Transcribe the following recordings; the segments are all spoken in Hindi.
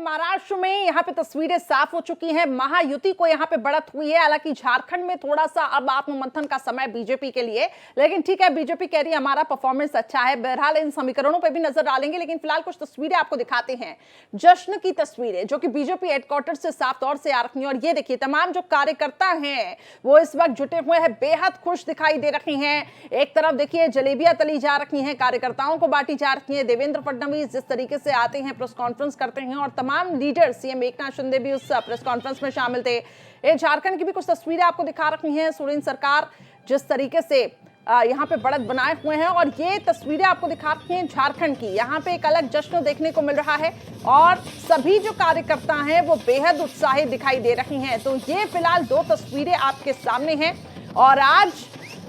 महाराष्ट्र में यहाँ पे तस्वीरें साफ हो चुकी हैं। महायुति को यहाँ पे बढ़त हुई है। हालांकि झारखंड में थोड़ा सा अब आत्ममंथन का समय बीजेपी के लिए, लेकिन ठीक है, बीजेपी कह रही है हमारा परफॉर्मेंस अच्छा है। बहरहाल इन समीकरणों पे भी नजर डालेंगे, लेकिन फिलहाल कुछ तस्वीरें आपको दिखाते हैं, जश्न की तस्वीरें जो कि बीजेपी हेडक्वार्टर से साफ तौर से आ रही हैं। और ये देखिए, तमाम जो कार्यकर्ता हैं वो इस वक्त जुटे हुए हैं, बेहद खुश दिखाई दे रही हैं। एक तरफ देखिए जलेबियां तली जा रही हैं, कार्यकर्ताओं को बांटी जा रही है। देवेंद्र फडणवीस जिस तरीके से आते हैं, प्रेस कॉन्फ्रेंस करते हैं, और तमाम लीडर, सीएम एकनाथ शिंदे भी उस प्रेस कॉन्फ्रेंस में शामिल थे। ये झारखंड की भी कुछ तस्वीरें आपको दिखा रही हैं। सोरेन सरकार जिस तरीके से यहाँ पे बढ़त बनाए हुए हैं, और ये तस्वीरें आपको दिखा रही हैं झारखंड की। यहाँ पे एक अलग जश्न देखने को मिल रहा है और सभी जो कार्यकर्ता हैं वो बेहद उत्साहित दिखाई दे रही हैं। तो ये फिलहाल दो तस्वीरें आपके सामने हैं, और आज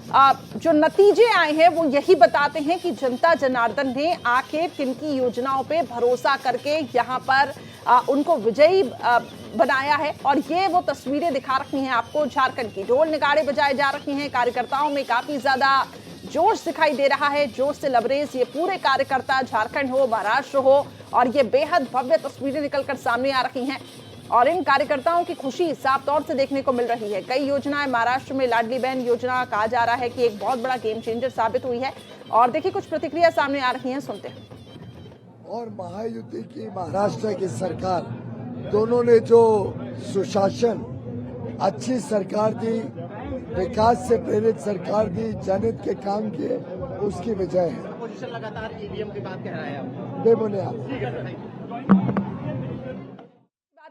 जो नतीजे आए हैं वो यही बताते हैं कि जनता जनार्दन ने आखिर किनकी योजनाओं पे भरोसा करके यहाँ पर उनको विजयी बनाया है। और ये वो तस्वीरें दिखा रही हैं आपको झारखंड की। ढोल नगाड़े बजाए जा रहे हैं, कार्यकर्ताओं में काफी ज्यादा जोश दिखाई दे रहा है, जोश से लबरेज ये पूरे कार्यकर्ता, झारखंड हो महाराष्ट्र हो, और ये बेहद भव्य तस्वीरें निकलकर सामने आ रही हैं। और इन कार्यकर्ताओं की खुशी साफ तौर से देखने को मिल रही है। कई योजनाएं महाराष्ट्र में, लाडली बहन योजना कहा जा रहा है कि एक बहुत बड़ा गेम चेंजर साबित हुई है। और देखिए कुछ प्रतिक्रिया सामने आ रही हैं, सुनते हैं। और महायुति की महाराष्ट्र की सरकार, दोनों ने जो सुशासन, अच्छी सरकार दी, विकास से प्रेरित सरकार दी, जनहित के काम किए, उसकी वजह है। अपोजिशन लगातार ईवीएम की बात कह रहा है, बेबुनियाद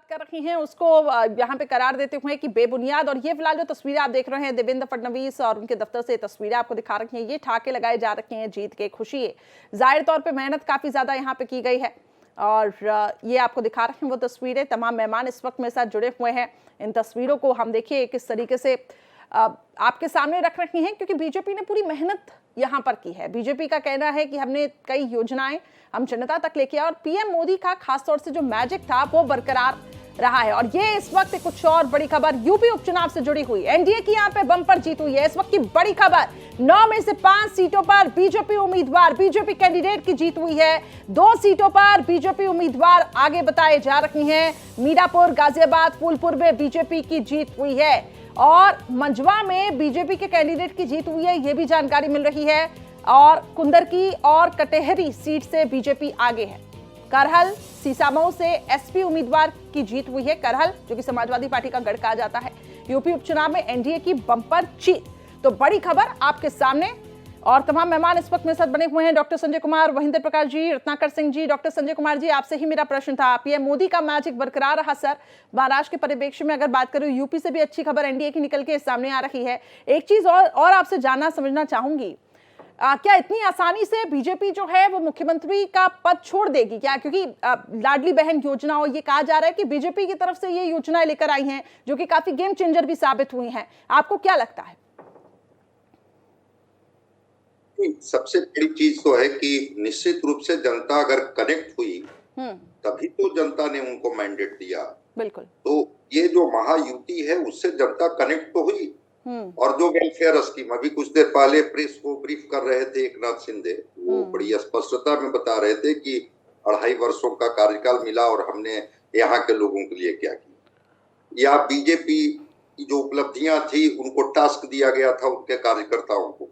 कर रही हैं, उसको यहाँ पे करार देते हुए कि बेबुनियाद। और ये फिलहाल जो तस्वीरें आप देख रहे हैं, देवेंद्र फडणवीस और उनके दफ्तर से तस्वीरें आपको दिखा रही हैं, ये ठाके लगाए जा रखे हैं जीत के, खुशी है। जाहिर तौर पे मेहनत काफी ज्यादा यहाँ पे की गई है, और ये आपको दिखा रहे हैं वो तस्वीरें। तमाम मेहमान इस वक्त मेरे साथ जुड़े हुए हैं। इन तस्वीरों को हम देखिए किस तरीके से आपके सामने रख रही हैं, क्योंकि बीजेपी ने पूरी मेहनत यहाँ पर की है। बीजेपी का कहना है कि हमने कई योजनाएं हम जनता तक लेके आए, और पीएम मोदी का खासतौर से जो मैजिक था वो बरकरार रहा है। और ये इस वक्त कुछ और बड़ी खबर यूपी उपचुनाव से जुड़ी हुई, एनडीए की यहाँ पे बम्पर जीत हुई है। इस वक्त की बड़ी खबर, 9 में से 5 सीटों पर बीजेपी उम्मीदवार, बीजेपी कैंडिडेट की जीत हुई है। 2 सीटों पर बीजेपी उम्मीदवार आगे बताए जा रही हैं। मीरापुर, गाजियाबाद, फूलपुर में बीजेपी की जीत हुई है, और मंझवा में बीजेपी के कैंडिडेट की जीत हुई है, ये भी जानकारी मिल रही है। और कुंदरकी और कटेहरी सीट से बीजेपी आगे है। करहल, सीसामऊ से एसपी उम्मीदवार की जीत हुई है। करहल जो कि समाजवादी पार्टी का गढ़ कहा जाता है। यूपी उपचुनाव में एनडीए की बम्पर जीत। तो बड़ी खबर आपके सामने, और तमाम मेहमान इस वक्त मेरे साथ बने हुए हैं। डॉक्टर संजय कुमार, वहिंदर प्रकाश जी, रत्नाकर सिंह जी। डॉक्टर संजय कुमार जी, आपसे ही मेरा प्रश्न था, पीएम मोदी का मैजिक बरकरार रहा सर महाराष्ट्र के परिप्रेक्ष्य में। अगर बात करूं, यूपी से भी अच्छी खबर एनडीए की निकल के सामने आ रही है। एक चीज और आपसे जानना समझना चाहूंगी, क्या इतनी आसानी से बीजेपी जो है वो मुख्यमंत्री का पद छोड़ देगी क्या? क्योंकि लाडली बहन योजना, और ये कहा जा रहा है कि बीजेपी की तरफ से ये योजनाएं लेकर आई हैं जो कि काफी गेम चेंजर भी साबित हुई हैं। आपको क्या लगता है? सबसे बड़ी चीज तो है कि निश्चित रूप से जनता अगर कनेक्ट हुई तभी तो जनता ने उनको मैंडेट दिया। बिल्कुल। तो ये जो महायुति है उससे जनता कनेक्ट तो हुई। और जो वेलफेयर स्कीम, अभी कुछ देर पहले प्रेस को ब्रीफ कर रहे थे एकनाथ शिंदे, वो बड़ी स्पष्टता में बता रहे थे कि 2.5 वर्षों का कार्यकाल मिला और हमने यहाँ के लोगों के लिए क्या किया। या बीजेपी की जो उपलब्धियां थी उनको टास्क दिया गया था उनके कार्यकर्ताओं को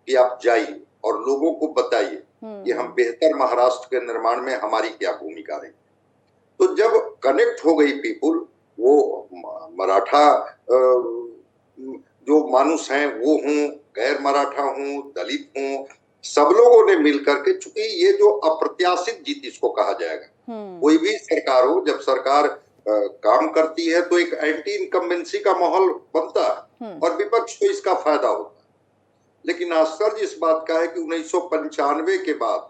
कि आप जाइए और लोगों को बताइए कि हम बेहतर महाराष्ट्र के निर्माण में हमारी क्या भूमिका रही। तो जब कनेक्ट हो गई पीपुल, वो मराठा जो मानुष हैं वो हूँ, गैर मराठा हूँ, दलित हूँ, सब लोगों ने मिलकर के, चूंकि ये जो अप्रत्याशित जीत इसको कहा जाएगा, कोई भी सरकार हो, जब सरकार काम करती है तो एक एंटी इनकम्बेंसी का माहौल बनता है और विपक्ष को इसका फायदा होता है। लेकिन आश्चर्य इस बात का है कि 1995 के बाद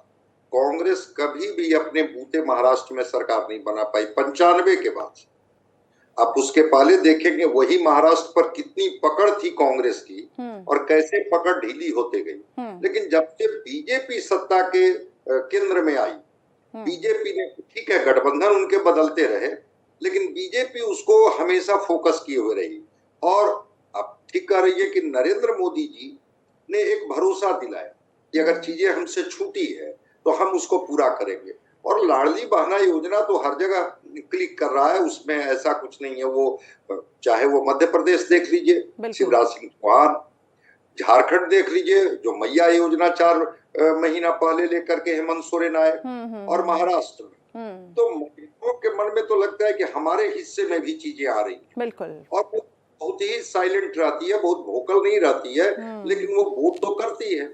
कांग्रेस कभी भी अपने बूते महाराष्ट्र में सरकार नहीं बना पाई। 95 के बाद आप उसके पहले देखेंगे वही महाराष्ट्र पर कितनी पकड़ थी कांग्रेस की और कैसे पकड़ ढीली होते गई। लेकिन जब से बीजेपी सत्ता के केंद्र में आई, बीजेपी ने, ठीक है गठबंधन उनके बदलते रहे, लेकिन बीजेपी उसको हमेशा फोकस किए हुए रही। और अब ठीक कह रही है कि नरेंद्र मोदी जी ने एक भरोसा दिलाया कि अगर चीजें हमसे छूटी है तो हम उसको पूरा करेंगे। और लाडली बहना योजना तो हर जगह क्लिक कर रहा है, उसमें ऐसा कुछ नहीं है। वो चाहे वो मध्य प्रदेश देख लीजिए, शिवराज सिंह चौहान, झारखंड देख लीजिए जो मैया योजना 4 महीना पहले लेकर के हेमंत सोरेन आए, और महाराष्ट्र में तो लोगों के मन में तो लगता है कि हमारे हिस्से में भी चीजें आ रही हैं। बिल्कुल। और वो बहुत ही साइलेंट रहती है, बहुत वोकल नहीं रहती है, लेकिन वो वोट तो करती है।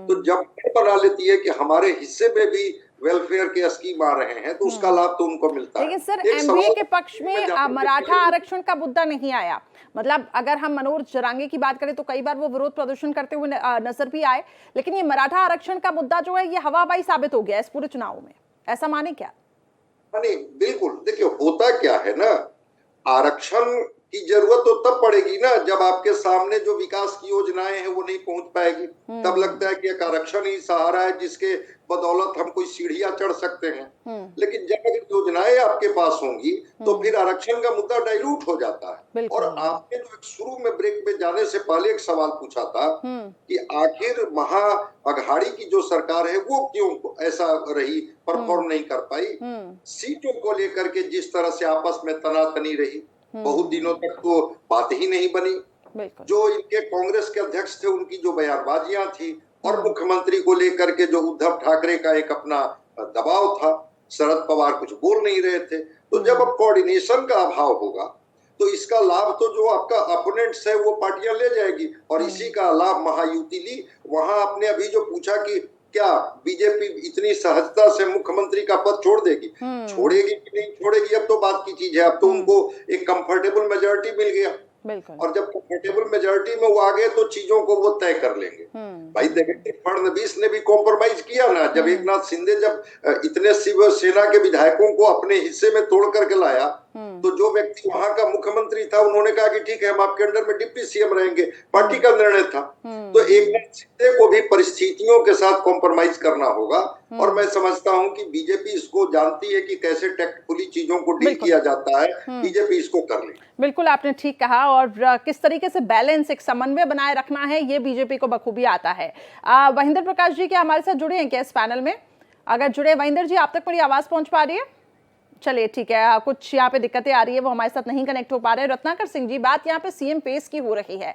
तो जब बना लेती है कि हमारे हिस्से में भी वेलफेयर के स्कीम आ रहे हैं, तो उसका लाभ तो उनको मिलता है। लेकिन सर एमबीए के पक्ष में मराठा आरक्षण का मुद्दा नहीं आया। मतलब अगर हम मनोज जरांगे की बात करें तो कई बार वो विरोध प्रदर्शन करते हुए नजर भी आए, लेकिन ये मराठा आरक्षण का मुद्दा जो है ये हवाबाजी साबित हो गया इस पूरे चुनाव में, ऐसा माने क्या? नहीं, बिल्कुल। देखिए होता क्या है ना, आरक्षण की जरूरत तो तब पड़ेगी ना जब आपके सामने जो विकास की योजनाएं हैं वो नहीं पहुंच पाएगी। तब लगता है कि एक आरक्षण ही सहारा है जिसके बदौलत हम कोई सीढ़ियां चढ़ सकते हैं। लेकिन जब अगर योजनाएं आपके पास होंगी तो फिर आरक्षण का मुद्दा डाइल्यूट हो जाता है। और आपने जो शुरू में ब्रेक में जाने से पहले एक सवाल पूछा था कि आखिर महा अघाड़ी की जो सरकार है वो क्यों ऐसा रही, परफॉर्म नहीं कर पाई। सीटों को लेकर के जिस तरह से आपस में तनातनी रही, बहुत दिनों तक तो बात ही नहीं बनी। जो इनके कांग्रेस के अध्यक्ष थे उनकी जो बयानबाजियां थी, और मुख्यमंत्री को लेकर के जो उद्धव ठाकरे का एक अपना दबाव था, शरद पवार कुछ बोल नहीं रहे थे। तो जब अब कोऑर्डिनेशन का अभाव होगा तो इसका लाभ तो जो आपका अपोनेंट्स है वो पार्टियां ले जाएगी, और इसी का लाभ महायुति ली। वहां आपने अभी जो पूछा कि क्या बीजेपी इतनी सहजता से मुख्यमंत्री का पद छोड़ देगी, छोड़ेगी कि नहीं छोड़ेगी अब तो बात की चीज है। अब तो उनको एक कंफर्टेबल मेजोरिटी मिल गया, और जब कंफर्टेबल मेजोरिटी में वो आ गए तो चीजों को वो तय कर लेंगे। भाई देवेंद्र फडणवीस ने भी कॉम्प्रोमाइज किया ना, जब एकनाथ शिंदे जब इतने शिवसेना के विधायकों को अपने हिस्से में तोड़ करके लाया, तो जो व्यक्ति वहां का मुख्यमंत्री था उन्होंने कहा कि ठीक है हम आपके अंडर में डिप्टी सीएम रहेंगे, पार्टी का निर्णय था। तो एकनाथ शिंदे को भी परिस्थितियों के साथ कॉम्प्रोमाइज करना होगा, और मैं समझता हूं कि बीजेपी इसको जानती है कि कैसे टैक्टफुली चीजों को डील किया जाता है। बीजेपी इसको कर ले। बिल्कुल आपने ठीक कहा, और किस तरीके से बैलेंस, एक समन्वय बनाए रखना है ये बीजेपी को बखूबी आता है। वहिंदर प्रकाश जी क्या हमारे साथ जुड़े हैं क्या इस पैनल में? अगर जुड़े वहिंदर जी, आप तक मेरी आवाज पहुंच पा रही है? चलिए ठीक है, कुछ यहाँ पे दिक्कतें आ रही है, वो हमारे साथ नहीं कनेक्ट हो पा रहे हैं। रत्नाकर सिंह जी, बात यहाँ पे सीएम पेस की हो रही है।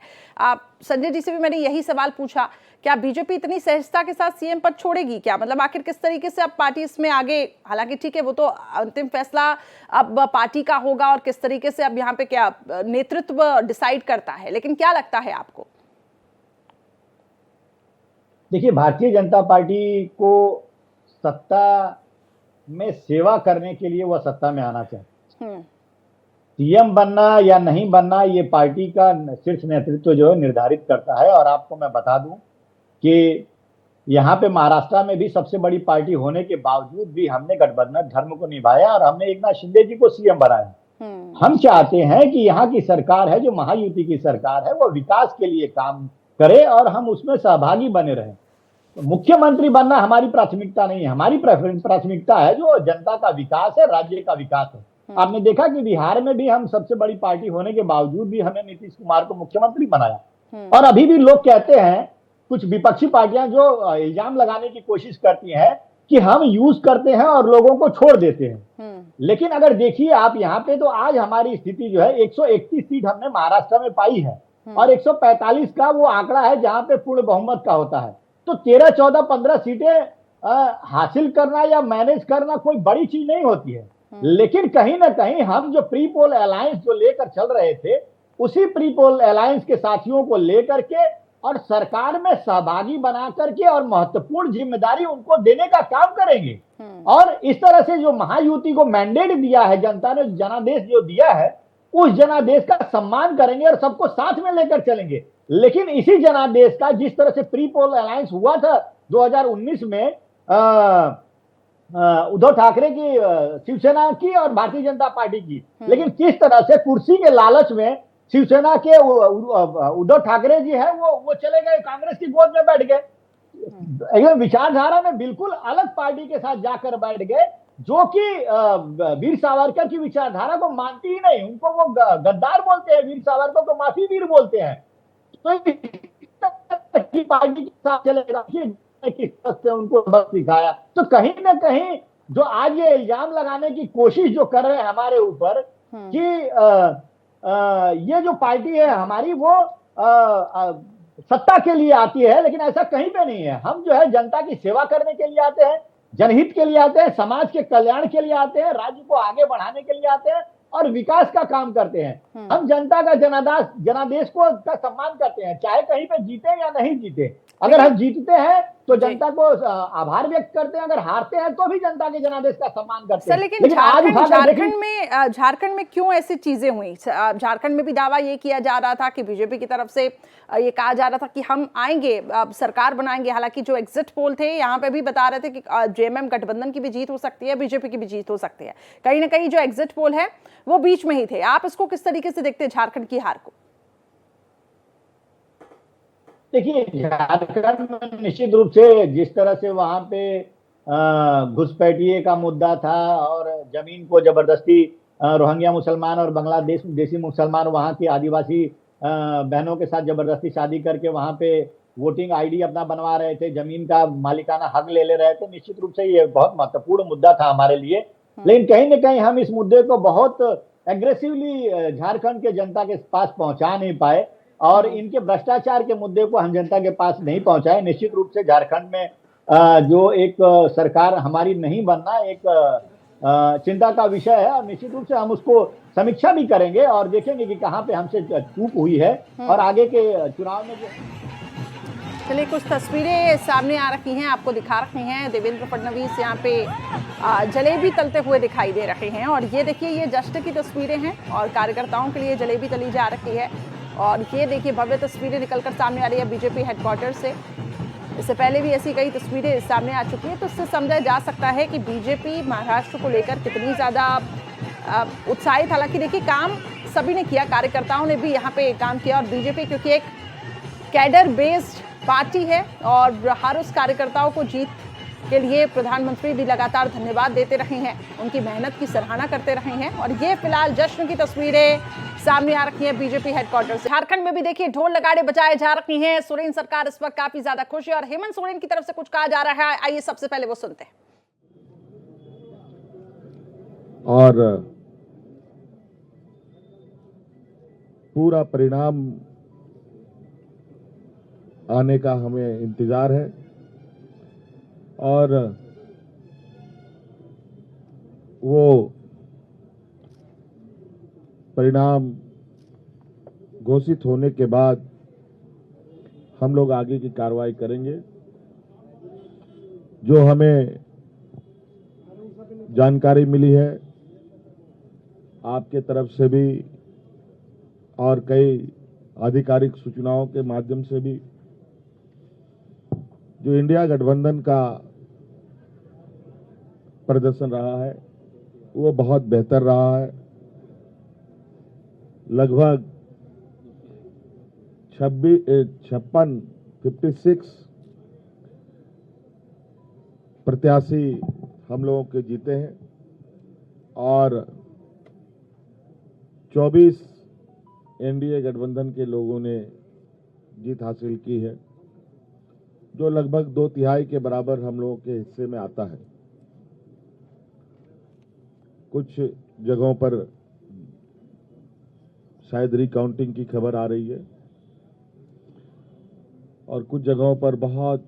संजय जी से भी मैंने यही सवाल पूछा, क्या बीजेपी इतनी सहजता के साथ सीएम पद छोड़ेगी क्या? मतलब आखिर किस तरीके से अब पार्टी इसमें आगे, हालांकि ठीक है वो तो अंतिम फैसला अब पार्टी का होगा और किस तरीके से अब यहाँ पे क्या नेतृत्व डिसाइड करता है, लेकिन क्या लगता है आपको? देखिए, भारतीय जनता पार्टी को सत्ता में सेवा करने के लिए वह सत्ता में आना चाहिए। सीएम बनना या नहीं बनना ये पार्टी का शीर्ष नेतृत्व जो है निर्धारित करता है। और आपको मैं बता दूं कि यहाँ पे महाराष्ट्र में भी सबसे बड़ी पार्टी होने के बावजूद भी हमने गठबंधन धर्म को निभाया और हमने एकनाथ शिंदे जी को सीएम बनाया। हम चाहते हैं कि यहाँ की सरकार है, जो महायुति की सरकार है, वो विकास के लिए काम करे और हम उसमें सहभागी बने रहें। मुख्यमंत्री बनना हमारी प्राथमिकता नहीं है, हमारी प्राथमिकता है जो जनता का विकास है, राज्य का विकास है। आपने देखा कि बिहार में भी हम सबसे बड़ी पार्टी होने के बावजूद भी हमने नीतीश कुमार को मुख्यमंत्री बनाया। और अभी भी लोग कहते हैं, कुछ विपक्षी पार्टियां जो इल्जाम लगाने की कोशिश करती हैं कि हम यूज करते हैं और लोगों को छोड़ देते हैं। लेकिन अगर देखिए आप यहाँ पे, तो आज हमारी स्थिति जो है 131 सीट हमने महाराष्ट्र में पाई है और 145 का वो आंकड़ा है जहां पे पूर्ण बहुमत का होता है। तो 13, 14, 15 सीटें हासिल करना या मैनेज करना कोई बड़ी चीज नहीं होती है। लेकिन कहीं ना कहीं हम जो प्री पोल अलायंस जो लेकर चल रहे थे, उसी प्री पोल अलायंस के साथियों को लेकर के और सरकार में सहभागी बना करके और महत्वपूर्ण जिम्मेदारी उनको देने का काम करेंगे। और इस तरह से जो महायुति को मैंडेट दिया है जनता ने, जनादेश जो दिया है, उस जनादेश का सम्मान करेंगे और सबको साथ में लेकर चलेंगे। लेकिन इसी जनादेश का जिस तरह से प्री पोल अलायंस हुआ था 2019 में उद्धव ठाकरे की, शिवसेना की और भारतीय जनता पार्टी की, लेकिन किस तरह से कुर्सी के लालच में शिवसेना के उद्धव ठाकरे जी है वो चले गए, कांग्रेस की गोद में बैठ गए, एकदम विचारधारा में बिल्कुल अलग पार्टी के साथ जाकर बैठ गए, जो कि वीर सावरकर की विचारधारा को मानती ही नहीं। उनको वो गद्दार बोलते हैं, वीर सावरकर को माफी वीर बोलते हैं। तो पार्टी के साथ चले, किस तरह से उनको सबक सिखाया। तो कहीं ना कहीं जो आज ये इल्जाम लगाने की कोशिश जो कर रहे हैं हमारे ऊपर कि ये जो पार्टी है हमारी वो सत्ता के लिए आती है, लेकिन ऐसा कहीं पे नहीं है। हम जो है जनता की सेवा करने के लिए आते हैं, जनहित के लिए आते हैं, समाज के कल्याण के लिए आते हैं, राज्य को आगे बढ़ाने के लिए आते हैं और विकास का काम करते हैं। हम जनता का जनादेश को का सम्मान करते हैं, चाहे कहीं पे जीते या नहीं जीते। अगर हम जीतते हैं तो जनता को आभार व्यक्त करते हैं, अगर हारते हैं तो भी जनता के जनादेश का सम्मान करते हैं। लेकिन झारखंड में क्यों ऐसी चीजें हुई? झारखंड में भी दावा ये किया जा रहा था कि बीजेपी की तरफ से ये कहा जा रहा था कि हम आएंगे, सरकार बनाएंगे। हालांकि जो एग्जिट पोल थे यहाँ पे भी बता रहे थे कि जेएमएम गठबंधन की भी जीत हो सकती है, बीजेपी की भी जीत हो सकती है। कहीं ना कहीं जो एग्जिट पोल है वो बीच में ही थे। आप इसको किस तरीके से देखते हैं, झारखंड की हार को? देखिए, झारखंड में निश्चित रूप से जिस तरह से वहां पे घुसपैठिए का मुद्दा था और जमीन को जबरदस्ती रोहिंग्या मुसलमान और बांग्लादेश देशी मुसलमान वहां की आदिवासी बहनों के साथ जबरदस्ती शादी करके वहां पे वोटिंग आईडी अपना बनवा रहे थे, जमीन का मालिकाना हक ले रहे थे। निश्चित रूप से ये बहुत महत्वपूर्ण मुद्दा था हमारे लिए, लेकिन कहीं ना कहीं हम इस मुद्दे को बहुत एग्रेसिवली झारखंड के जनता के पास पहुंचा नहीं पाए और इनके भ्रष्टाचार के मुद्दे को हम जनता के पास नहीं पहुंचाए। निश्चित रूप से झारखंड में जो एक सरकार हमारी नहीं बनना एक चिंता का विषय है और निश्चित रूप से हम उसको समीक्षा भी करेंगे और देखेंगे कि कहां पे हमसे चूक हुई है और आगे के चुनाव में चलिए, कुछ तस्वीरें सामने आ रखी हैं, आपको दिखा रखी हैं। देवेंद्र फडणवीस यहाँ पे जलेबी तलते हुए दिखाई दे रहे हैं और ये देखिए, ये जश्न की तस्वीरें हैं और कार्यकर्ताओं के लिए जलेबी तली जा रही है। और ये देखिए, भव्य तस्वीरें निकलकर सामने आ रही है बीजेपी हेडक्वार्टर से। इससे पहले भी ऐसी कई तस्वीरें सामने आ चुकी हैं, तो इससे समझा जा सकता है कि बीजेपी महाराष्ट्र को लेकर कितनी ज़्यादा उत्साहित। हालांकि देखिए, काम सभी ने किया, कार्यकर्ताओं ने भी यहाँ पे काम किया और बीजेपी क्योंकि एक कैडर बेस्ड पार्टी है और हर उस कार्यकर्ताओं को जीत के लिए प्रधानमंत्री भी लगातार धन्यवाद देते रहे हैं, उनकी मेहनत की सराहना करते रहे हैं। और ये फिलहाल जश्न की तस्वीरें सामने आ रखी हैं बीजेपी हेडक्वार्टर से। झारखंड में भी देखिए, ढोल नगाड़े बजाए जा रही हैं। सोरेन सरकार इस वक्त काफी ज्यादा खुश है और हेमंत सोरेन की तरफ से कुछ कहा जा रहा है। आइए सबसे पहले वो सुनते हैं। और पूरा परिणाम आने का हमें इंतजार है और वो परिणाम घोषित होने के बाद हम लोग आगे की कार्रवाई करेंगे। जो हमें जानकारी मिली है आपके तरफ से भी और कई आधिकारिक सूचनाओं के माध्यम से भी, जो इंडिया गठबंधन का प्रदर्शन रहा है वो बहुत बेहतर रहा है। लगभग 56 प्रत्याशी हम लोगों के जीते हैं और 24 एनडीए गठबंधन के लोगों ने जीत हासिल की है, जो लगभग 2/3 के बराबर हम लोगों के हिस्से में आता है। कुछ जगहों पर शायद रिकाउंटिंग की खबर आ रही है और कुछ जगहों पर बहुत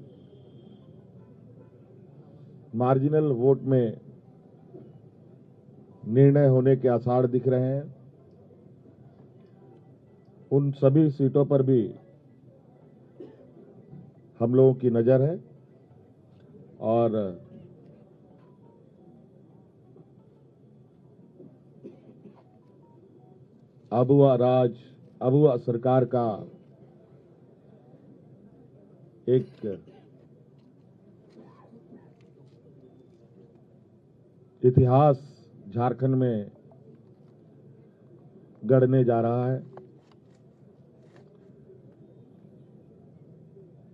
मार्जिनल वोट में निर्णय होने के आसार दिख रहे हैं। उन सभी सीटों पर भी हम लोगों की नजर है और अबुआ सरकार का एक इतिहास झारखंड में गढ़ने जा रहा है।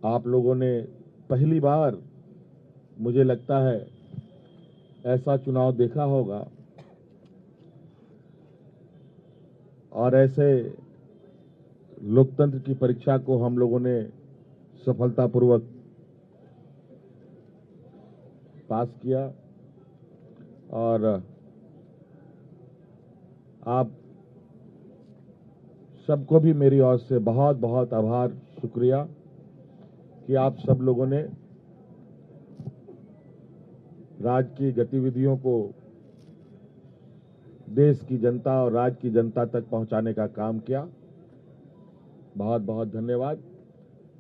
आप लोगों ने पहली बार, मुझे लगता है, ऐसा चुनाव देखा होगा और ऐसे लोकतंत्र की परीक्षा को हम लोगों ने सफलतापूर्वक पास किया। और आप सबको भी मेरी ओर से बहुत बहुत आभार, शुक्रिया कि आप सब लोगों ने राज्य की गतिविधियों को देश की जनता और राज्य की जनता तक पहुंचाने का काम किया। बहुत बहुत धन्यवाद।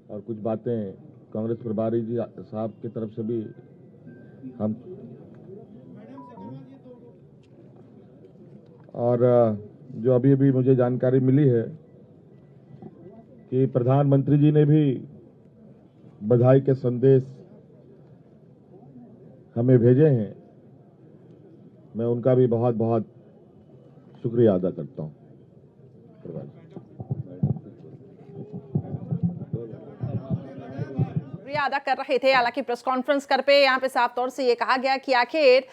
और कुछ बातें कांग्रेस प्रभारी जी साहब की तरफ से भी हम और जो अभी अभी मुझे जानकारी मिली है कि प्रधानमंत्री जी ने भी बधाई के संदेश हमें भेजे हैं। मैं उनका भी बहुत बहुत शुक्रिया अदा करता हूं। शुक्रिया अदा कर रहे थे। हालांकि प्रेस कॉन्फ्रेंस कर पे यहाँ पे साफ तौर से ये कहा गया कि आखिर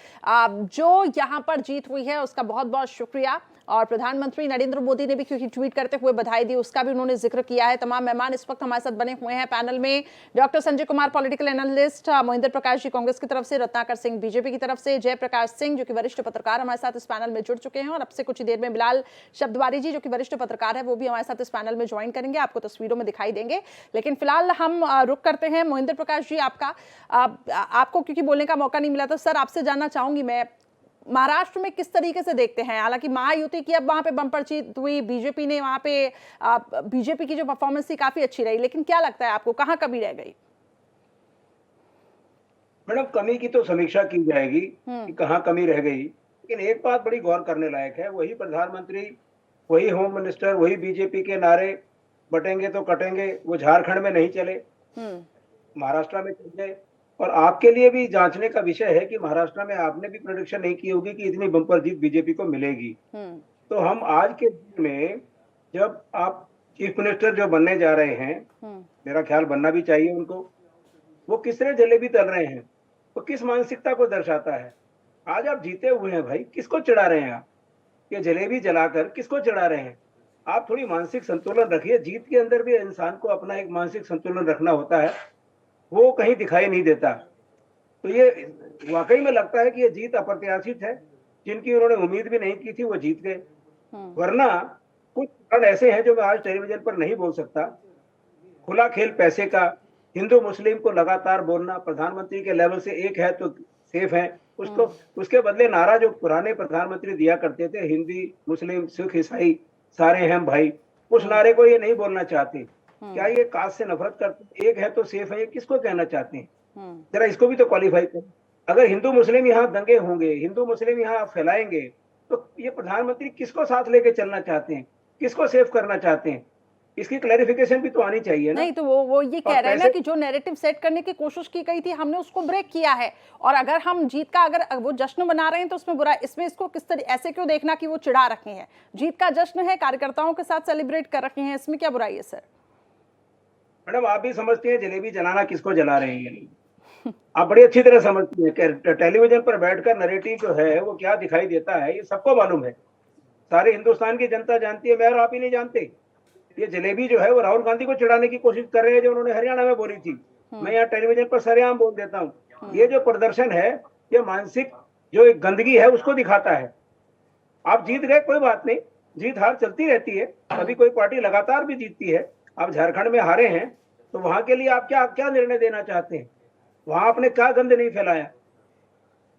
जो यहाँ पर जीत हुई है उसका बहुत बहुत शुक्रिया। और प्रधानमंत्री नरेंद्र मोदी ने भी क्योंकि ट्वीट करते हुए बधाई दी, उसका भी उन्होंने जिक्र किया है। तमाम मेहमान इस वक्त हमारे साथ बने हुए हैं पैनल में। Doctor Sanjay Kumar political analyst, Mohinder Prakash ji Congress की तरफ से, रत्नाकर सिंह बीजेपी की तरफ से, जयप्रकाश सिंह जो कि वरिष्ठ पत्रकार हमारे साथ इस पैनल में जुड़ चुके हैं, और अब से कुछ ही देर में बिलाल शब्दवारी जी जो कि वरिष्ठ पत्रकार है वो भी हमारे साथ इस पैनल में ज्वाइन करेंगे, आपको तस्वीरों में दिखाई देंगे। लेकिन फिलहाल हम रुक करते हैं। मोहिंदर प्रकाश जी, आपको क्योंकि बोलने का मौका नहीं मिला था, सर आपसे जानना चाहूंगी मैं, महाराष्ट्र में किस तरीके से देखते हैं? हालांकि महायुति की अब वहां पे बम्पर जीत हुई, बीजेपी ने वहां पे बीजेपी की जो परफॉर्मेंस थी काफी अच्छी रही, लेकिन क्या लगता है आपको कहां कमी रह गई? मैडम, कमी की तो समीक्षा की जाएगी कि कहां कमी रह गई, लेकिन एक बात बड़ी गौर करने लायक है, वही प्रधानमंत्री, वही होम मिनिस्टर, वही बीजेपी के नारे बटेंगे तो कटेंगे, वो झारखंड में नहीं चले, महाराष्ट्र में चल गए। और आपके लिए भी जांचने का विषय है कि महाराष्ट्र में आपने भी प्रेडिक्शन नहीं की होगी कि इतनी बम्पर जीत बीजेपी को मिलेगी। तो हम आज के दिन में, जब आप चीफ मिनिस्टर जो बनने जा रहे हैं, मेरा ख्याल बनना भी चाहिए उनको, वो किस तरह जलेबी तल रहे हैं, वो किस मानसिकता को दर्शाता है। आज आप जीते हुए हैं भाई, किसको चिढ़ा रहे हैं आप? ये जलेबी जलाकर किसको चिढ़ा रहे हैं? आप थोड़ी मानसिक संतुलन रखिए। जीत के अंदर भी इंसान को अपना एक मानसिक संतुलन रखना होता है, वो कहीं दिखाई नहीं देता। तो ये वाकई में लगता है कि ये जीत अप्रत्याशित है। जिनकी उन्होंने उम्मीद भी नहीं की थी वो जीत गए। वरना कुछ कारण ऐसे हैं जो मैं आज टेलीविजन पर नहीं बोल सकता। खुला खेल पैसे का, हिंदू मुस्लिम को लगातार बोलना, प्रधानमंत्री के लेवल से एक है तो सेफ है, उसको उसके बदले नारा जो पुराने प्रधानमंत्री दिया करते थे, हिंदी मुस्लिम सिख ईसाई सारे हैं भाई, उस नारे को ये नहीं बोलना चाहते। क्या ये कास्ट से नफरत करते? एक है तो सेफ है, ये किसको कहना चाहते हैं? जरा इसको भी तो क्वालिफाई करें। अगर हिंदू मुस्लिम यहाँ दंगे होंगे, हिंदू मुस्लिम यहाँ फैलाएंगे, तो ये प्रधानमंत्री किसको साथ लेके चलना चाहते हैं, किसको सेफ करना चाहते हैं? इसकी क्लैरिफिकेशन भी तो आनी चाहिए ना। नहीं तो वो ये कह रहे हैं ना कि जो नैरेटिव सेट करने की कोशिश की गई थी हमने उसको ब्रेक किया है, और अगर हम जीत का अगर वो जश्न मना रहे हैं तो उसमें बुरा, इसमें इसको किस तरह ऐसे क्यों देखना कि वो चिढ़ा रखे हैं? जीत का जश्न है, कार्यकर्ताओं के साथ सेलिब्रेट कर रखे हैं, इसमें क्या बुराई है? सर मैडम, आप भी समझती हैं जलेबी जलाना किसको जला रहे हैं, आप बड़ी अच्छी तरह समझती हैं। टेलीविजन पर बैठकर नैरेटिव जो है वो क्या दिखाई देता है ये सबको मालूम है, सारे हिंदुस्तान की जनता जानती है, मैं और आप ही नहीं जानते। ये जलेबी जो है वो राहुल गांधी को चिढ़ाने की कोशिश कर रहे हैं, जो उन्होंने हरियाणा में बोली थी। मैं यहाँ टेलीविजन पर सरेआम बोल देता हूँ, ये जो प्रदर्शन है ये मानसिक जो एक गंदगी है उसको दिखाता है। आप जीत गए, कोई बात नहीं, जीत हार चलती रहती है, कभी कोई पार्टी लगातार भी जीतती है। आप झारखंड में हारे हैं तो वहां के लिए आप क्या क्या निर्णय देना चाहते हैं? वहां आपने क्या गंद नहीं फैलाया?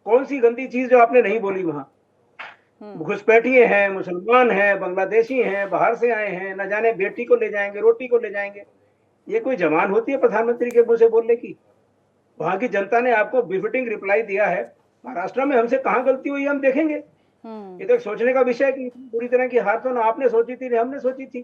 कौन सी गंदी चीज जो आपने नहीं बोली? वहां घुसपैठिए हैं, मुसलमान हैं, बांग्लादेशी हैं, बाहर से आए हैं, न जाने बेटी को ले जाएंगे, रोटी को ले जाएंगे। ये कोई जबान होती है प्रधानमंत्री के मुंह से बोलने की? वहां की जनता ने आपको बिफिटिंग रिप्लाई दिया है। महाराष्ट्र में हमसे कहां गलती हुई हम देखेंगे। ये तो सोचने का विषय है कि पूरी तरह की हार तो ना आपने सोची थी ना हमने सोची थी।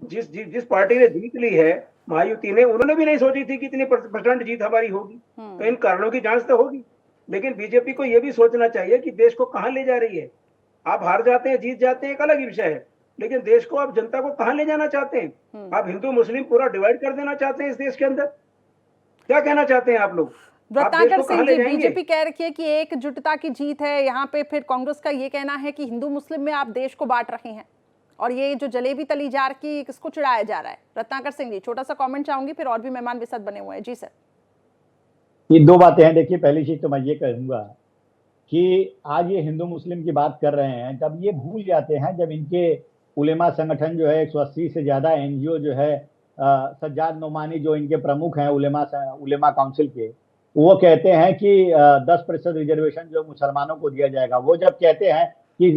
जिस पार्टी ने जीत ली है, महायुति ने, उन्होंने भी नहीं सोची थी कि इतनी प्रचंड जीत हमारी होगी। तो इन कारणों की जांच तो होगी, लेकिन बीजेपी को यह भी सोचना चाहिए कि देश को कहां ले जा रही है। आप हार जाते हैं, जीत जाते हैं, एक अलग विषय है, लेकिन देश को आप जनता को कहां ले जाना चाहते हैं? आप हिंदू मुस्लिम पूरा डिवाइड कर देना चाहते हैं इस देश के अंदर? क्या कहना चाहते हैं आप लोग? रत्नाकर सिंह जी, बीजेपी कह रही है कि एकजुटता की जीत है यहाँ पे, फिर कांग्रेस का ये कहना है कि हिंदू मुस्लिम में आप देश को बांट रहे हैं, और ये जो जलेबी तली जा रही है किसको चिढ़ाया जा रहा है? रत्नाकर सिंह जी, छोटा सा कमेंट चाहूंगी, फिर और भी मेहमान भी साथ बने हुए हैं। जी सर। ये दो बातें हैं। देखिए, पहली चीज तो मैं ये कहूंगा कि आज ये हिंदू मुस्लिम की बात कर रहे हैं, तब ये भूल जाते हैं जब इनके उलेमा संगठन जो है 180 से ज्यादा एनजीओ जो है, सज्जाद नोमानी जो इनके प्रमुख हैं उलेमा काउंसिल के, वो कहते हैं कि 10% रिजर्वेशन जो मुसलमानों को दिया जाएगा। वो जब कहते हैं कि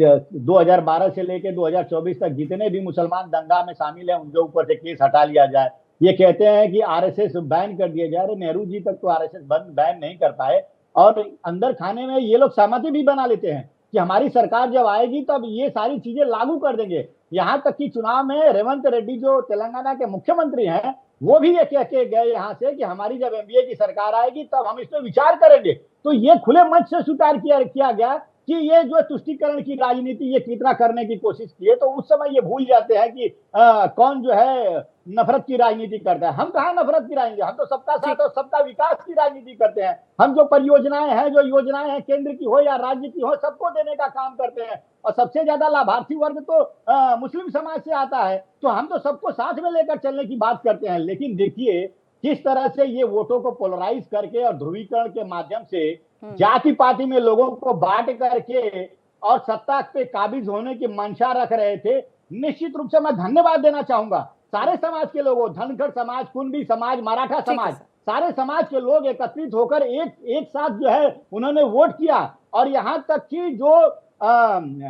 2012 से लेकर 2024 तक जितने भी मुसलमान दंगा में शामिल हैं उनके ऊपर से केस हटा लिया जाए। ये कहते हैं कि आरएसएस बैन कर दिया जाए। अरे नेहरू जी तक तो आरएसएस बैन नहीं कर पाए, और अंदर खाने में ये लोग सहमति भी बना लेते हैं कि हमारी सरकार जब आएगी तब ये सारी चीजें लागू कर देंगे। यहाँ तक कि चुनाव में रेवंत रेड्डी जो तेलंगाना के मुख्यमंत्री हैं, वो भी ये कह के गए यहाँ से कि हमारी जब एनडीए की सरकार आएगी तब हम इस पर विचार करेंगे। तो ये खुले मंच से स्वीकार किया गया कि ये जो तुष्टीकरण की राजनीति ये कितना करने की कोशिश की है। तो उस समय ये भूल जाते हैं कि कौन जो है नफरत की राजनीति करता है। हम कहाँ नफरत की राजनीति, हम तो सबका साथ और सबका विकास की राजनीति करते हैं। हम जो परियोजनाएं हैं, जो योजनाएं हैं, केंद्र की हो या राज्य की हो, सबको देने का काम करते हैं। और सबसे ज्यादा लाभार्थी वर्ग तो मुस्लिम समाज से आता है। तो हम तो सबको साथ में लेकर चलने की बात करते हैं। लेकिन देखिए किस तरह से ये वोटों को पोलराइज करके और ध्रुवीकरण के माध्यम से जाति पाति में लोगों को बांट करके और सत्ता पे काबिज होने की मंशा रख रहे थे। निश्चित रूप से मैं धन्यवाद देना चाहूंगा सारे समाज के लोगों, धनखड़ समाज, कुंडी समाज, मराठा समाज, सारे समाज के लोग एकत्रित होकर एक साथ जो है उन्होंने वोट किया। और यहाँ तक कि जो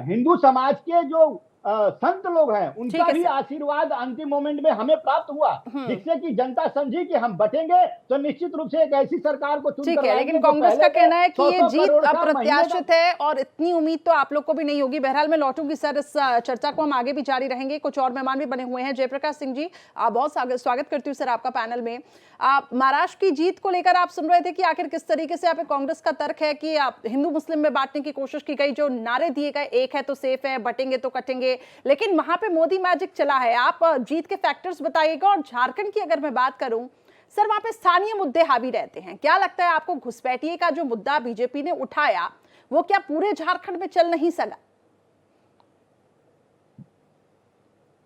हिंदू समाज के जो संत लोग हैं उनका भी आशीर्वाद अंतिम मोमेंट में हमें प्राप्त हुआ, जिससे कि जनता समझी कि हम बटेंगे तो निश्चित रूप से एक ऐसी सरकार को चुनकर लाएंगे। लेकिन कांग्रेस का कहना है कि ये जीत अप्रत्याशित है और इतनी उम्मीद तो आप लोग को भी नहीं होगी। बहरहाल मैं लौटूंगी सर, इस चर्चा को हम आगे भी जारी रहेंगे। कुछ और मेहमान भी बने हुए हैं। जयप्रकाश सिंह जी, बहुत स्वागत करती हूँ सर आपका पैनल में। महाराष्ट्र की जीत को लेकर आप सुन रहे थे कि आखिर किस तरीके से कांग्रेस का तर्क है कि हिंदू मुस्लिम में बांटने की कोशिश की गई, जो नारे दिए गए एक है तो सेफ है, बटेंगे तो कटेंगे, लेकिन वहां पे मोदी मैजिक चला है। आप जीत के फैक्टर्स बताइएगा। और झारखंड की अगर मैं बात करूं सर, वहां पे स्थानीय मुद्दे हावी रहते हैं। क्या लगता है आपको, घुसपैठिए का जो मुद्दा बीजेपी ने उठाया वो क्या पूरे झारखंड में चल नहीं सका?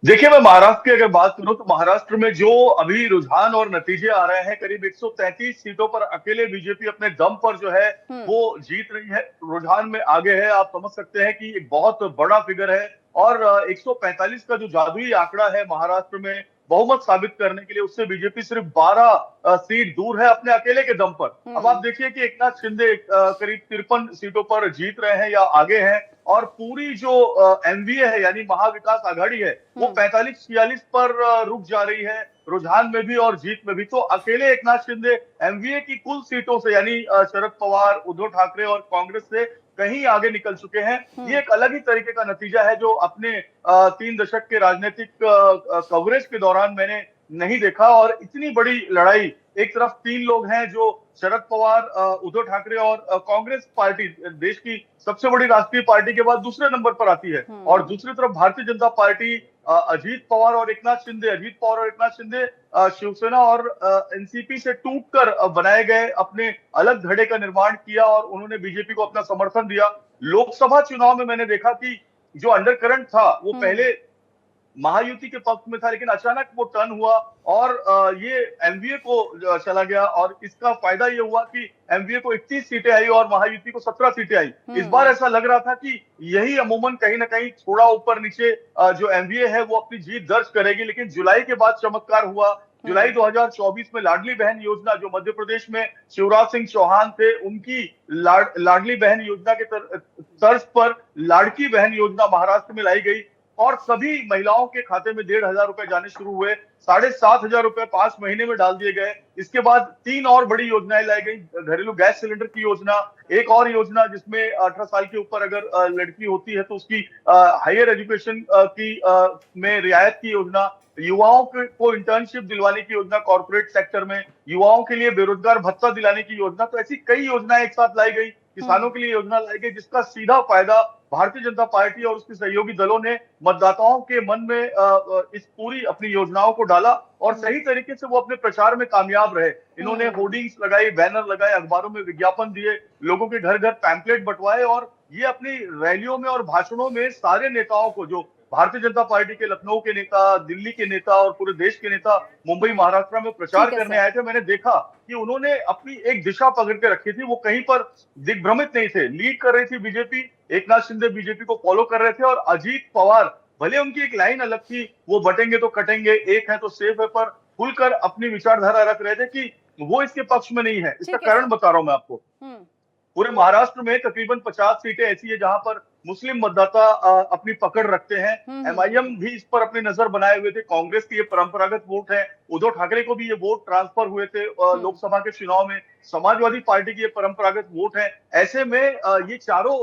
देखिए, मैं महाराष्ट्र की अगर बात करूं तो महाराष्ट्र में जो अभी रुझान और नतीजे आ रहे हैं, करीब 133 सीटों पर अकेले बीजेपी अपने दम पर जो है वो जीत रही है, रुझान में आगे है। आप समझ सकते हैं कि एक बहुत बड़ा फिगर है। और 145 का जो जादुई आंकड़ा है महाराष्ट्र में बहुमत साबित करने के लिए, उससे बीजेपी सिर्फ 12 सीट दूर है अपने अकेले के दम पर। अब आप देखिए कि एकनाथ शिंदे करीब 53 सीटों पर जीत रहे हैं या आगे हैं, और पूरी जो एनडीए है यानी महाविकास आघाड़ी है वो 45-46 पर रुक जा रही है, रुझान में भी और जीत में भी। तो अकेले एकनाथ शिंदे एनडीए की कुल सीटों से यानी शरद पवार, उद्धव ठाकरे और कांग्रेस से कहीं आगे निकल चुके हैं। ये एक अलग ही तरीके का नतीजा है जो अपने 3 दशक के राजनीतिक कवरेज के दौरान मैंने नहीं देखा। और इतनी बड़ी लड़ाई, एक तरफ 3 लोग हैं जो शरद पवार, उद्धव ठाकरे और कांग्रेस पार्टी, देश की सबसे बड़ी राष्ट्रीय पार्टी के बाद दूसरे नंबर पर आती है, और दूसरी तरफ भारतीय जनता पार्टी, अजीत पवार और एकनाथ शिंदे शिवसेना और एनसीपी से टूटकर बनाए गए अपने अलग धड़े का निर्माण किया और उन्होंने बीजेपी को अपना समर्थन दिया। लोकसभा चुनाव में मैंने देखा कि जो अंडरकरंट था वो पहले महायुति के पक्ष में था, लेकिन अचानक वो टर्न हुआ और ये एनडीए को चला गया। और इसका फायदा ये हुआ कि एनडीए को 31 सीटें आई और महायुति को 17 सीटें आई। इस बार ऐसा लग रहा था कि यही अमूमन कहीं ना कहीं थोड़ा ऊपर नीचे जो एनडीए है वो अपनी जीत दर्ज करेगी। लेकिन जुलाई के बाद चमत्कार हुआ। जुलाई 2024 में लाडली बहन योजना, जो मध्य प्रदेश में शिवराज सिंह चौहान थे, उनकी लाडली बहन योजना के तर्ज पर लाड़की बहन योजना महाराष्ट्र में लाई गई और सभी महिलाओं के खाते में 1,500 रुपए जाने शुरू हुए। 7,500 रुपए 5 महीने में डाल दिए गए। इसके बाद 3 और बड़ी योजनाएं लाई गई। घरेलू गैस सिलेंडर की योजना, एक और योजना जिसमें 18 साल के ऊपर अगर लड़की होती है तो उसकी हायर एजुकेशन की में रियायत की योजना, युवाओं को इंटर्नशिप दिलवाने की योजना कॉर्पोरेट सेक्टर में, युवाओं के लिए बेरोजगार भत्ता दिलाने की योजना। तो ऐसी कई योजनाएं एक साथ लाई गई। किसानों के लिए योजना लाई गई, जिसका सीधा फायदा भारतीय जनता पार्टी और उसके सहयोगी दलों ने मतदाताओं के मन में इस पूरी अपनी योजनाओं को डाला और सही तरीके से वो अपने प्रचार में कामयाब रहे। इन्होंने होर्डिंग्स लगाई, बैनर लगाए, अखबारों में विज्ञापन दिए, लोगों के घर घर पैम्पलेट बंटवाए और ये अपनी रैलियों में और भाषणों में सारे नेताओं को, जो भारतीय जनता पार्टी के लखनऊ के नेता, दिल्ली के नेता और पूरे देश के नेता मुंबई महाराष्ट्र में प्रचार करने आए थे। मैंने देखा कि उन्होंने अपनी एक दिशा पकड़ के रखी थी, वो कहीं पर दिग्भ्रमित नहीं थे। लीड कर रही थी बीजेपी, एकनाथ शिंदे बीजेपी को फॉलो कर रहे थे और अजीत पवार, भले उनकी एक लाइन अलग थी, वो बटेंगे तो कटेंगे, एक है तो सेफ है, पर खुलकर अपनी विचारधारा रख रहे थे कि वो इसके पक्ष में नहीं है। इसका कारण बता रहा हूं मैं आपको। पूरे महाराष्ट्र में तकरीबन 50 सीटें ऐसी है जहां पर मुस्लिम मतदाता अपनी पकड़ रखते हैं। एमआईएम भी इस पर अपनी नजर बनाए हुए थे। कांग्रेस की ये परंपरागत वोट है। उद्धव ठाकरे को भी ये वोट ट्रांसफर हुए थे लोकसभा के चुनाव में। समाजवादी पार्टी की ये परंपरागत वोट है। ऐसे में ये चारों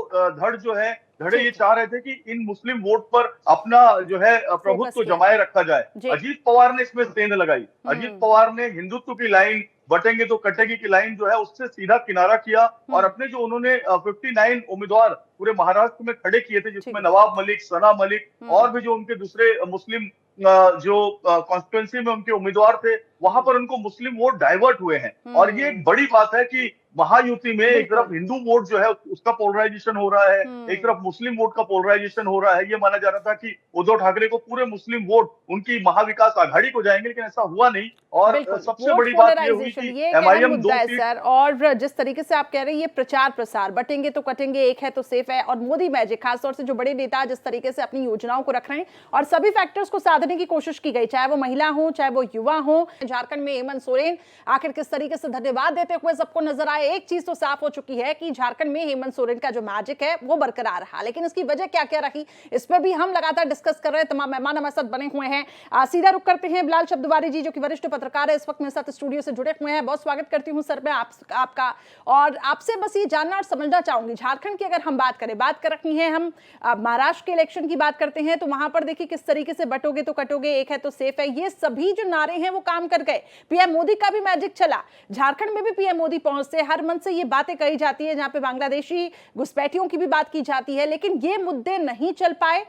धड़े ये चाह रहे थे कि इन मुस्लिम वोट पर अपना जो है प्रभुत्व जमाए रखा जाए। अजीत पवार ने इसमें सेंध लगाई। अजीत पवार ने हिंदुत्व की लाइन, बटेंगे तो कटेगी की लाइन जो है उससे सीधा किनारा किया और अपने जो उन्होंने 59 उम्मीदवार पूरे महाराष्ट्र में खड़े किए थे, जिसमें नवाब मलिक, सना मलिक और भी जो उनके दूसरे मुस्लिम जो कॉन्स्टिट्यूएंसी में उनके उम्मीदवार थे, वहां पर उनको मुस्लिम वोट डाइवर्ट हुए हैं। और ये एक बड़ी बात है कि महायुति में एक तरफ हिंदू वोट जो है उसका पोलराइजेशन हो रहा है, एक तरफ मुस्लिम वोट का पोलराइजेशन हो रहा है। ये माना जा रहा था कि उद्धव ठाकरे को पूरे मुस्लिम वोट उनकी महाविकास आघाड़ी को जाएंगे, लेकिन ऐसा हुआ नहीं। और सबसे बड़ी बात ये हुई कि एमआईएम 2 सीट। सर, और जिस तरीके से आप कह रहे हैं ये प्रचार प्रसार, बटेंगे तो कटेंगे, एक है तो सेफ है, और मोदी मैजिक, खासतौर से जो बड़े नेता जिस तरीके से अपनी योजनाओं को रख रहे हैं और सभी फैक्टर्स को साधने की कोशिश की गई, चाहे वो महिला हो, चाहे वो युवा हो। झारखंड में हेमंत सोरेन आखिर किस तरीके से धन्यवाद देते हुए सबको नजर आए। एक चीज तो साफ हो चुकी है कि झारखंड में हेमंत सोरेन का जो मैजिक है वो बरकरार रहा, लेकिन इसकी वजह क्या क्या रही, इस पे भी हम लगातार डिस्कस कर रहे हैं। तमाम मेहमान हमारे साथ बने हुए हैं। सीधा रुख करते हैं बिलाल शब्दवारी जी, जो कि वरिष्ठ पत्रकार है, इस वक्त मेरे साथ स्टूडियो से जुड़े हुए हैं। बहुत स्वागत करती हूं सर मैं आपका, और आपसे बस ये जानना और समझना चाहूंगी, झारखंड की अगर हम बात कर रखी है हम, महाराष्ट्र के इलेक्शन की बात करते हैं तो वहां पर देखिए किस तरीके से बटोगे तो कटोगे, एक है तो सेफ है, ये सभी जो नारे हैं वो काम कर गए। पीएम मोदी का भी मैजिक चला, झारखंड में भी पीएम मोदी पहुंचते, हर मंच से ये बातें कही जाती है, जहां पे बांग्लादेशी घुसपैठियों की भी बात की जाती है, लेकिन ये मुद्दे नहीं चल पाए।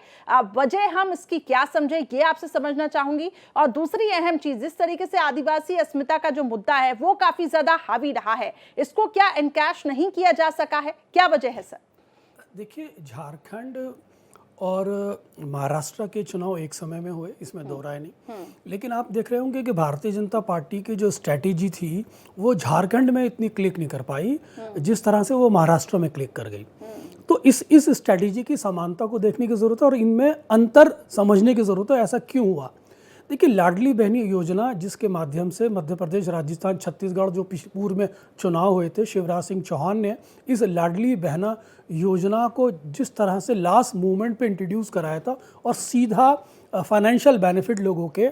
वजह हम इसकी क्या समझे, ये आपसे समझना चाहूंगी। और दूसरी अहम चीज, जिस तरीके से आदिवासी अस्मिता का जो मुद्दा है वो काफी ज्यादा हावी रहा है, इसको क्या एनकैश नहीं किया जा सका है, क्या वजह है सर? देखिए, झारखंड और महाराष्ट्र के चुनाव एक समय में हुए, इसमें दो राय नहीं, लेकिन आप देख रहे होंगे कि भारतीय जनता पार्टी की जो स्ट्रैटेजी थी वो झारखंड में इतनी क्लिक नहीं कर पाई जिस तरह से वो महाराष्ट्र में क्लिक कर गई। तो इस स्ट्रैटेजी की समानता को देखने की ज़रूरत है और इनमें अंतर समझने की ज़रूरत है, ऐसा क्यों हुआ। देखिए, लाडली बहनी योजना जिसके माध्यम से मध्य प्रदेश, राजस्थान, छत्तीसगढ़ जो पूर्व में चुनाव हुए थे, शिवराज सिंह चौहान ने इस लाडली बहना योजना को जिस तरह से लास्ट मूवमेंट पे इंट्रोड्यूस कराया था और सीधा फाइनेंशियल बेनिफिट लोगों के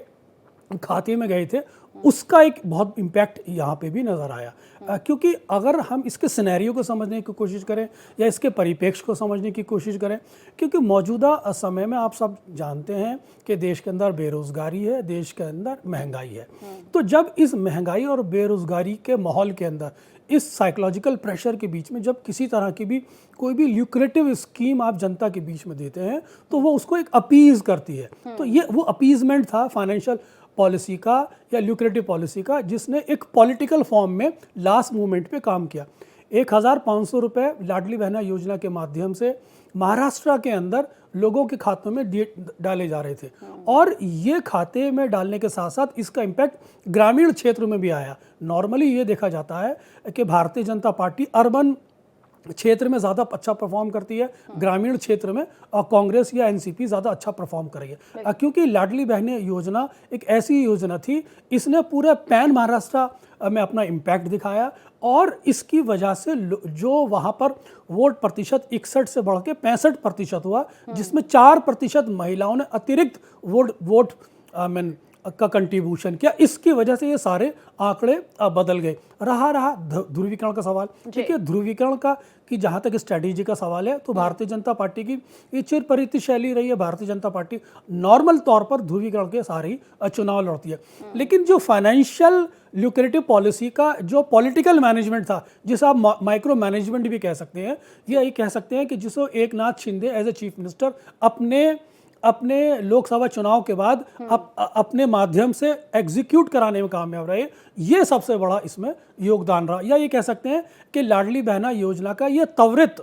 खाते में गए थे, उसका एक बहुत इम्पैक्ट यहाँ पे भी नज़र आया। क्योंकि अगर हम इसके सिनेरियो को समझने की कोशिश करें या इसके परिप्रेक्ष्य को समझने की कोशिश करें, क्योंकि मौजूदा समय में आप सब जानते हैं कि देश के अंदर बेरोज़गारी है, देश के अंदर महंगाई है। तो जब इस महंगाई और बेरोज़गारी के माहौल के अंदर, इस साइकोलॉजिकल प्रेशर के बीच में जब किसी तरह की भी कोई भी ल्यूक्रेटिव स्कीम आप जनता के बीच में देते हैं तो वो उसको एक अपीज़ करती है। तो ये वो अपीज़मेंट था फाइनेंशियल पॉलिसी का या ल्यूक्रेटिव पॉलिसी का, जिसने एक पॉलिटिकल फॉर्म में लास्ट मूवमेंट पे काम किया। 1500 रुपये लाडली बहना योजना के माध्यम से महाराष्ट्र के अंदर लोगों के खातों में डाले जा रहे थे, और ये खाते में डालने के साथ साथ इसका इम्पैक्ट ग्रामीण क्षेत्र में भी आया। नॉर्मली ये देखा जाता है कि भारतीय जनता पार्टी अर्बन क्षेत्र में ज़्यादा अच्छा परफॉर्म करती है, ग्रामीण क्षेत्र में कांग्रेस या एनसीपी ज़्यादा अच्छा परफॉर्म करेगी, क्योंकि लाडली बहनें योजना एक ऐसी योजना थी, इसने पूरे पैन महाराष्ट्र में अपना इम्पैक्ट दिखाया और इसकी वजह से जो वहाँ पर वोट प्रतिशत 61 से बढ़ के 65% हुआ, जिसमें 4% महिलाओं ने अतिरिक्त वोट का कंट्रीब्यूशन किया। इसकी वजह से ये सारे आंकड़े बदल गए। रहा ध्रुवीकरण का सवाल। देखिए, ध्रुवीकरण का कि जहाँ तक स्ट्रैटेजी का सवाल है तो भारतीय जनता पार्टी की ये चिरपरिचित शैली रही है। भारतीय जनता पार्टी नॉर्मल तौर पर ध्रुवीकरण के सारे ही चुनाव लड़ती है, लेकिन जो फाइनेंशियल ल्यूक्रेटिव पॉलिसी का जो पॉलिटिकल मैनेजमेंट था, जिसे आप माइक्रो मैनेजमेंट भी कह सकते हैं, ये कह सकते हैं कि जिसको Eknath Shinde as a chief minister अपने लोकसभा चुनाव के बाद अपने माध्यम से एग्जीक्यूट कराने में कामयाब रहे, ये सबसे बड़ा इसमें योगदान रहा। या ये कह सकते हैं कि लाडली बहना योजना का ये त्वरित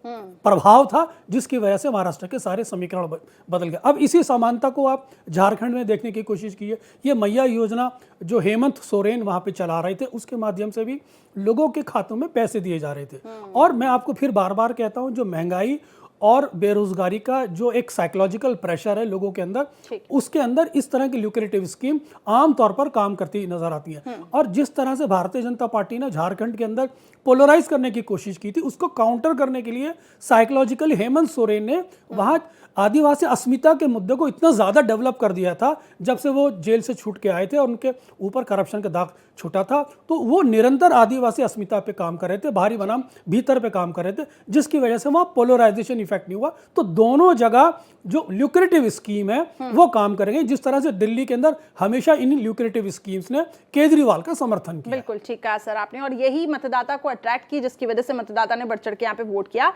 प्रभाव था, जिसकी वजह से महाराष्ट्र के सारे समीकरण बदल गए। अब इसी समानता को आप झारखंड में देखने की कोशिश की है। ये मैया योजना जो हेमंत सोरेन वहां पे चला रहे थे, उसके माध्यम से भी लोगों के खातों में पैसे दिए जा रहे थे। और मैं आपको फिर बार बार कहता हूं, जो महंगाई और बेरोजगारी का जो एक साइकोलॉजिकल प्रेशर है लोगों के अंदर, उसके अंदर इस तरह की ल्यूक्रेटिव स्कीम आमतौर पर काम करती नजर आती है। और जिस तरह से भारतीय जनता पार्टी ने झारखंड के अंदर पोलराइज करने की कोशिश की थी, उसको काउंटर करने के लिए साइकोलॉजिकली हेमंत सोरेन ने वहां आदिवासी अस्मिता के मुद्दे को इतना ज्यादा डेवलप कर दिया था, जब से वो जेल से छूट के आए थे और उनके ऊपर करप्शन का दाग छूटा था, तो वो निरंतर आदिवासी अस्मिता पे काम कर रहे थे, बाहरी बनाम भीतर पे काम कर रहे थे, जिसकी वजह से वहां पोलराइजेशन इफेक्ट नहीं हुआ। तो दोनों जगह जो ल्यूक्रेटिव स्कीम है वो काम करेंगे, जिस तरह से दिल्ली के अंदर हमेशा इन ल्यूक्रेटिव स्कीम्स ने केजरीवाल का समर्थन किया। बिल्कुल ठीक कहा सर आपने, और यही मतदाता को अट्रैक्ट की, जिसकी वजह से मतदाता ने बढ़ चढ़ के यहाँ पे वोट किया।